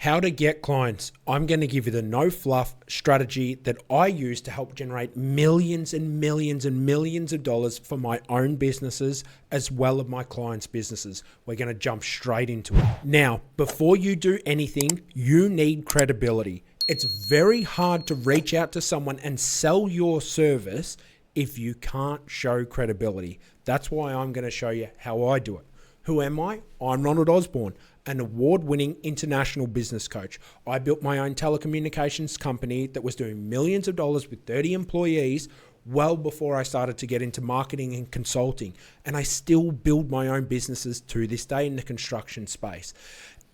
How to get clients. I'm going to give you the no fluff strategy that I use to help generate millions and millions and millions of dollars for my own businesses as well as my clients' businesses. We're going to jump straight into it. Now, before you do anything, you need credibility. It's very hard to reach out to someone and sell your service if you can't show credibility. That's why I'm going to show you how I do it. Who am I? I'm Ronald Osborne, an award-winning international business coach. I built my own telecommunications company that was doing millions of dollars with 30 employees well before I started to get into marketing and consulting. And I still build my own businesses to this day in the construction space.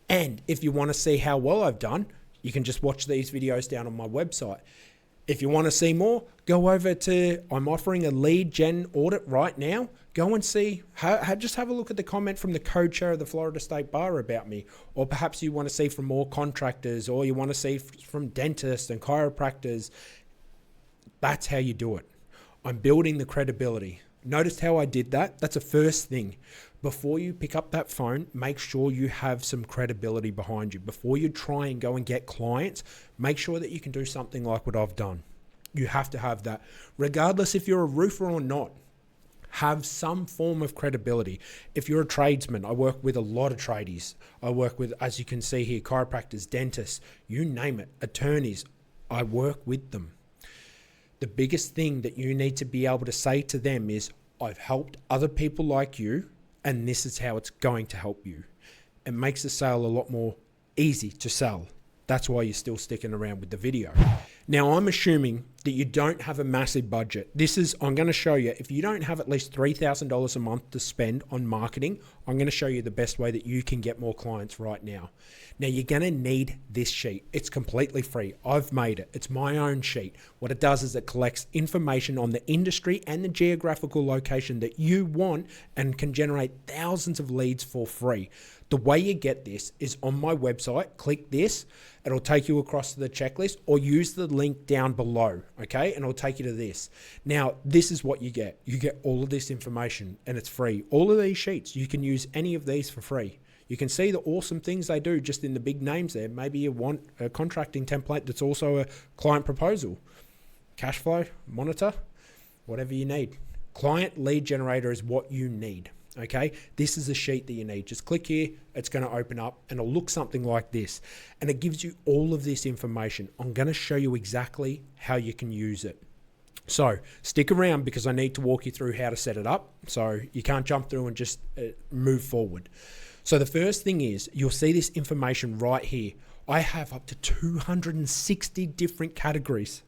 And if you want to see how well I've done, you can just watch these videos down on my website. If you want to see more, go over to, I'm offering a lead gen audit right now. Go and see, just have a look at the comment from the co-chair of the Florida State Bar about me. Or perhaps you want to see from more contractors, or you want to see from dentists and chiropractors. That's how you do it. I'm building the credibility. Notice how I did that? That's the first thing. Before you pick up that phone, make sure you have some credibility behind you. Before you try and go and get clients, make sure that you can do something like what I've done. You have to have that. Regardless if you're a roofer or not, have some form of credibility. If you're a tradesman, I work with a lot of tradies. I work with, as you can see here, chiropractors, dentists, you name it, attorneys. I work with them. The biggest thing that you need to be able to say to them is, I've helped other people like you, and this is how it's going to help you. It makes the sale a lot more easy to sell. That's why you're still sticking around with the video. Now, I'm assuming that you don't have a massive budget. I'm going to show you, if you don't have at least $3,000 a month to spend on marketing, I'm going to show you the best way that you can get more clients right now. Now, you're going to need this sheet. It's completely free. I've made it. It's my own sheet. What it does is it collects information on the industry and the geographical location that you want and can generate thousands of leads for free. The way you get this is on my website. Click this. It'll take you across to the checklist, or use the link down below, okay? And it'll take you to this. Now, this is what you get. You get all of this information, and it's free. All of these sheets, you can use any of these for free. You can see the awesome things they do just in the big names there. Maybe you want a contracting template that's also a client proposal, cash flow, monitor, whatever you need. Client lead generator is what you need. Okay, this is a sheet that you need. Just click here, it's going to open up and it'll look something like this. And it gives you all of this information. I'm going to show you exactly how you can use it. So stick around because I need to walk you through how to set it up. So you can't jump through and just move forward. So the first thing is, you'll see this information right here. I have up to 260 different categories.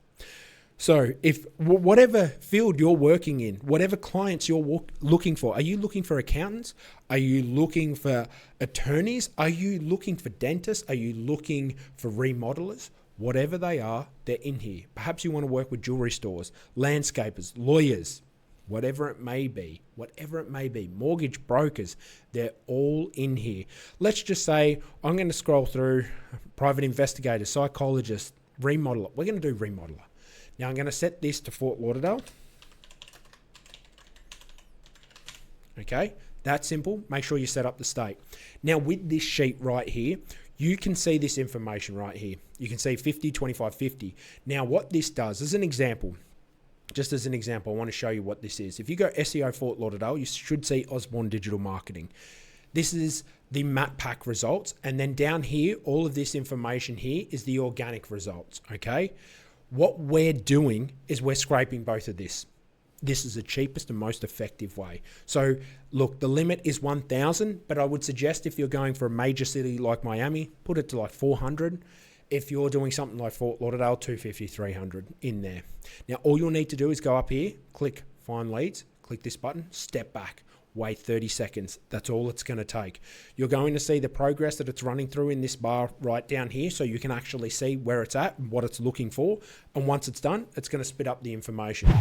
So if whatever field you're working in, whatever clients you're looking for, are you looking for accountants? Are you looking for attorneys? Are you looking for dentists? Are you looking for remodelers? Whatever they are, they're in here. Perhaps you want to work with jewelry stores, landscapers, lawyers, whatever it may be, mortgage brokers, they're all in here. Let's just say I'm going to scroll through private investigator, psychologist, remodeler. We're going to do remodeler. Now I'm going to set this to Fort Lauderdale. Okay, that's simple. Make sure you set up the state. Now with this sheet right here, you can see this information right here. You can see 50, 25, 50. Now what this does, as an example, just as an example, I want to show you what this is. If you go SEO Fort Lauderdale, you should see Osborne Digital Marketing. This is the map pack results. And then down here, all of this information here is the organic results, okay? What we're doing is we're scraping both of this. This is the cheapest and most effective way. So look, the limit is 1,000, but I would suggest if you're going for a major city like Miami, put it to like 400. If you're doing something like Fort Lauderdale, 250, 300 in there. Now, all you'll need to do is go up here, click find leads, click this button, step back. Wait 30 seconds. That's all it's going to take. You're going to see the progress that it's running through in this bar right down here, so you can actually see where it's at and what it's looking for. And once it's done, it's going to spit up the information.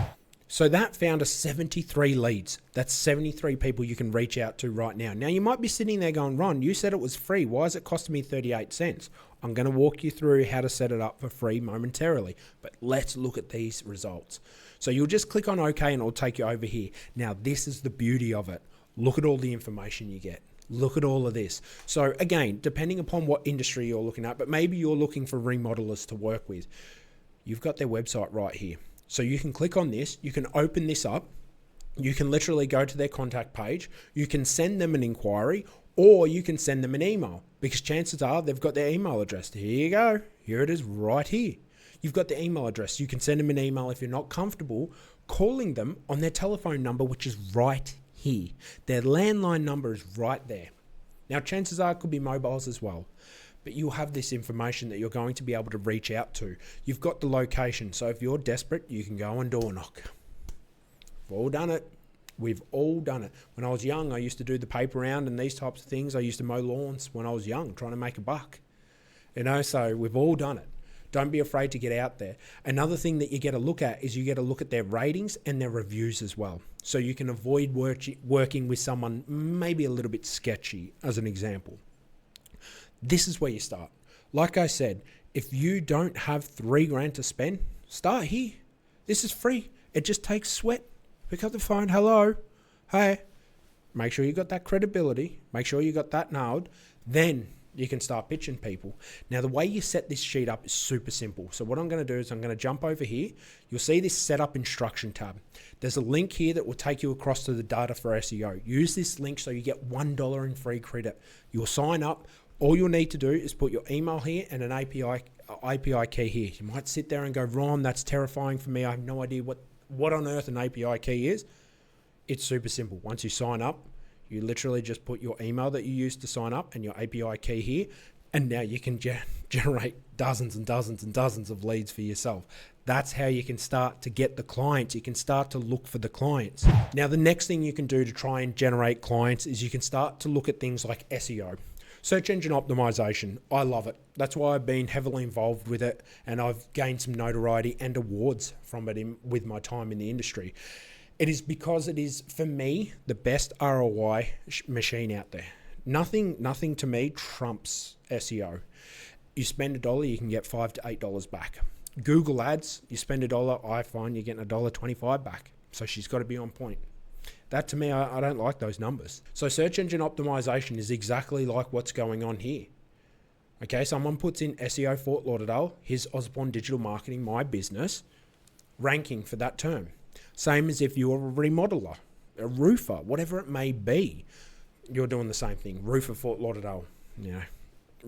So that found us 73 leads. That's 73 people you can reach out to right now. Now you might be sitting there going, Ron, you said it was free. Why is it costing me 38 cents? I'm going to walk you through how to set it up for free momentarily, but let's look at these results. So you'll just click on OK and it'll take you over here. Now this is the beauty of it. Look at all the information you get. Look at all of this. So again, depending upon what industry you're looking at, but maybe you're looking for remodelers to work with, you've got their website right here. So you can click on this, you can open this up, you can literally go to their contact page, you can send them an inquiry, or you can send them an email, because chances are they've got their email address. Here you go. Here it is right here. You've got the email address. You can send them an email if you're not comfortable calling them on their telephone number, which is right here. Their landline number is right there. Now, chances are it could be mobiles as well, but you'll have this information that you're going to be able to reach out to. You've got the location. So if you're desperate, you can go and door knock. We've all done it. We've all done it. When I was young, I used to do the paper round and these types of things. I used to mow lawns when I was young, trying to make a buck. So we've all done it. Don't be afraid to get out there. Another thing that you get to look at is you get to look at their ratings and their reviews as well. So you can avoid working with someone maybe a little bit sketchy, as an example. This is where you start. Like I said, if you don't have $3,000 to spend, start here. This is free. It just takes sweat. Pick up the phone. Hello. Hey. Make sure you got that credibility. Make sure you got that nailed. Then you can start pitching people. Now, the way you set this sheet up is super simple. So what I'm going to do is I'm going to jump over here. You'll see this setup instruction tab. There's a link here that will take you across to the data for SEO. Use this link so you get $1 in free credit. You'll sign up. All you'll need to do is put your email here and an API key here. You might sit there and go, Ron, that's terrifying for me. I have no idea what on earth an API key is. It's super simple. Once you sign up, you literally just put your email that you used to sign up and your API key here, and now you can generate dozens and dozens and dozens of leads for yourself. That's how you can start to get the clients. You can start to look for the clients. Now, the next thing you can do to try and generate clients is you can start to look at things like SEO. Search engine optimization. I love it. That's why I've been heavily involved with it, and I've gained some notoriety and awards from it with my time in the industry. It is because it is, for me, the best ROI machine out there. Nothing to me trumps SEO. You spend $1, you can get $5 to $8 back. Google ads, you spend $1, I find you're getting $1.25 back. So she's got to be on point. That, to me, I don't like those numbers. So search engine optimization is exactly like what's going on here. Okay, someone puts in SEO Fort Lauderdale, here's Osborne Digital Marketing, my business, ranking for that term. Same as if you're a remodeler, a roofer, whatever it may be, you're doing the same thing. Roofer Fort Lauderdale,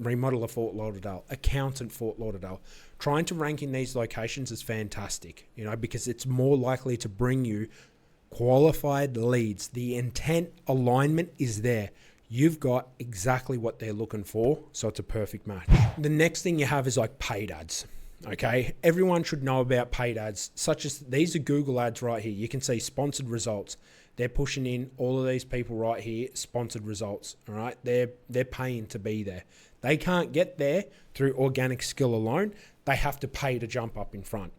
remodeler Fort Lauderdale, accountant Fort Lauderdale. Trying to rank in these locations is fantastic, because it's more likely to bring you qualified leads. The intent alignment is there. You've got exactly what they're looking for, so it's a perfect match. The next thing you have is like paid ads. Okay, everyone should know about paid ads, such as these are Google ads right here. You can see sponsored results. They're pushing in all of these people right here, sponsored results. All right, they're paying to be there. They can't get there through organic skill alone. They have to pay to jump up in front.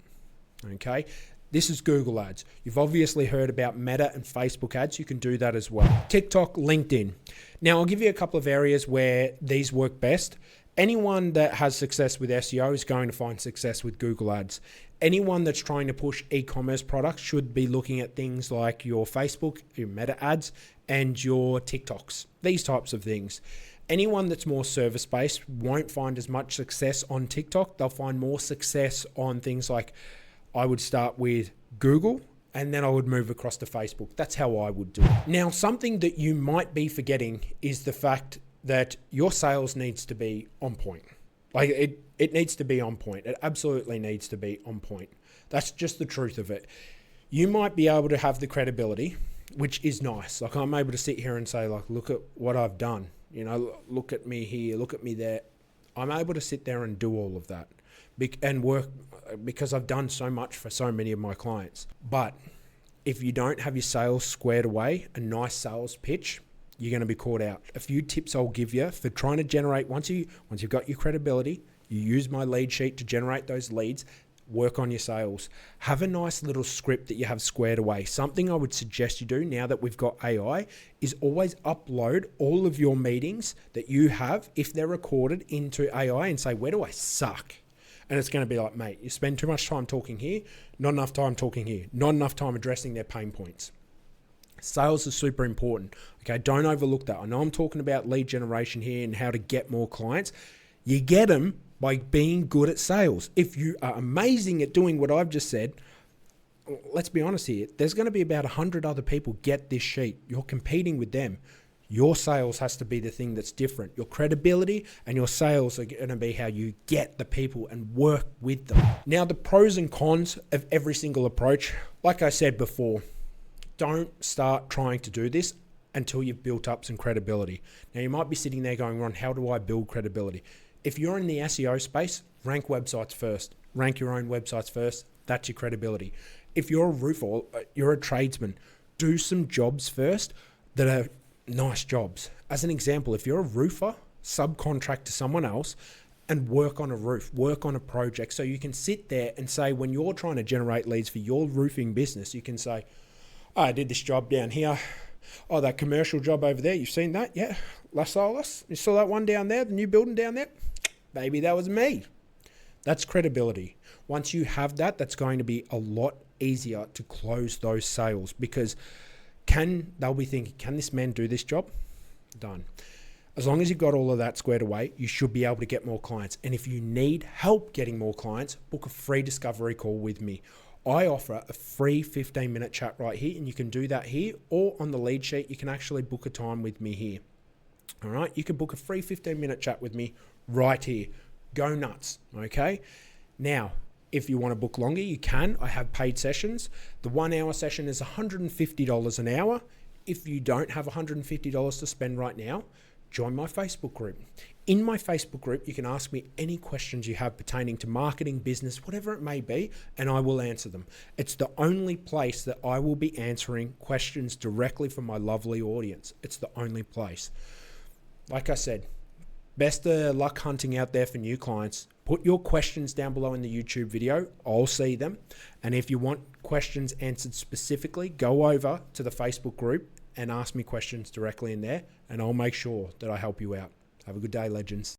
Okay, this is Google ads. You've obviously heard about Meta and Facebook ads. You can do that as well. TikTok, LinkedIn. Now, I'll give you a couple of areas where these work best. Anyone that has success with SEO is going to find success with Google ads. Anyone that's trying to push e-commerce products should be looking at things like your Facebook, your Meta ads, and your TikToks, these types of things. Anyone that's more service-based won't find as much success on TikTok. They'll find more success on things like, I would start with Google, and then I would move across to Facebook. That's how I would do it. Now, something that you might be forgetting is the fact that your sales needs to be on point. Like it needs to be on point. It absolutely needs to be on point. That's just the truth of it. You might be able to have the credibility, which is nice. Like I'm able to sit here and say, like, look at what I've done. Look at me here, look at me there. I'm able to sit there and do all of that and work because I've done so much for so many of my clients. But if you don't have your sales squared away, a nice sales pitch, you're going to be caught out. A few tips I'll give you for trying to generate, once you've got your credibility, you use my lead sheet to generate those leads, work on your sales. Have a nice little script that you have squared away. Something I would suggest you do now that we've got AI is always upload all of your meetings that you have, if they're recorded, into AI and say, where do I suck? And it's going to be like, mate, you spend too much time talking here, not enough time talking here, not enough time addressing their pain points. Sales is super important. Okay, don't overlook that. I know I'm talking about lead generation here and how to get more clients. You get them by being good at sales. If you are amazing at doing what I've just said, let's be honest here, there's going to be about 100 other people get this sheet. You're competing with them. Your sales has to be the thing that's different. Your credibility and your sales are going to be how you get the people and work with them. Now, the pros and cons of every single approach, like I said before, don't start trying to do this until you've built up some credibility. Now, you might be sitting there going, Ron, how do I build credibility? If you're in the SEO space, rank websites first. Rank your own websites first. That's your credibility. If you're a roofer, or you're a tradesman, do some jobs first that are nice jobs. As an example, if you're a roofer, subcontract to someone else and work on a roof, work on a project. So you can sit there and say, when you're trying to generate leads for your roofing business, you can say, oh, I did this job down here. Oh, that commercial job over there, you've seen that? Yeah. Las Olas. You saw that one down there, the new building down there? Baby, that was me. That's credibility. Once you have that, that's going to be a lot easier to close those sales, because they'll be thinking, can this man do this job? Done. As long as you've got all of that squared away, you should be able to get more clients. And if you need help getting more clients, book a free discovery call with me. I offer a free 15-minute chat right here, and you can do that here, or on the lead sheet, you can actually book a time with me here. All right, you can book a free 15-minute chat with me right here. Go nuts, okay? Now, if you want to book longer, you can. I have paid sessions. The 1 hour session is $150 an hour. If you don't have $150 to spend right now, join my Facebook group. In my Facebook group, you can ask me any questions you have pertaining to marketing, business, whatever it may be, and I will answer them. It's the only place that I will be answering questions directly from my lovely audience. It's the only place. Like I said, best of luck hunting out there for new clients. Put your questions down below in the YouTube video. I'll see them. And if you want questions answered specifically, go over to the Facebook group and ask me questions directly in there, and I'll make sure that I help you out. Have a good day, legends.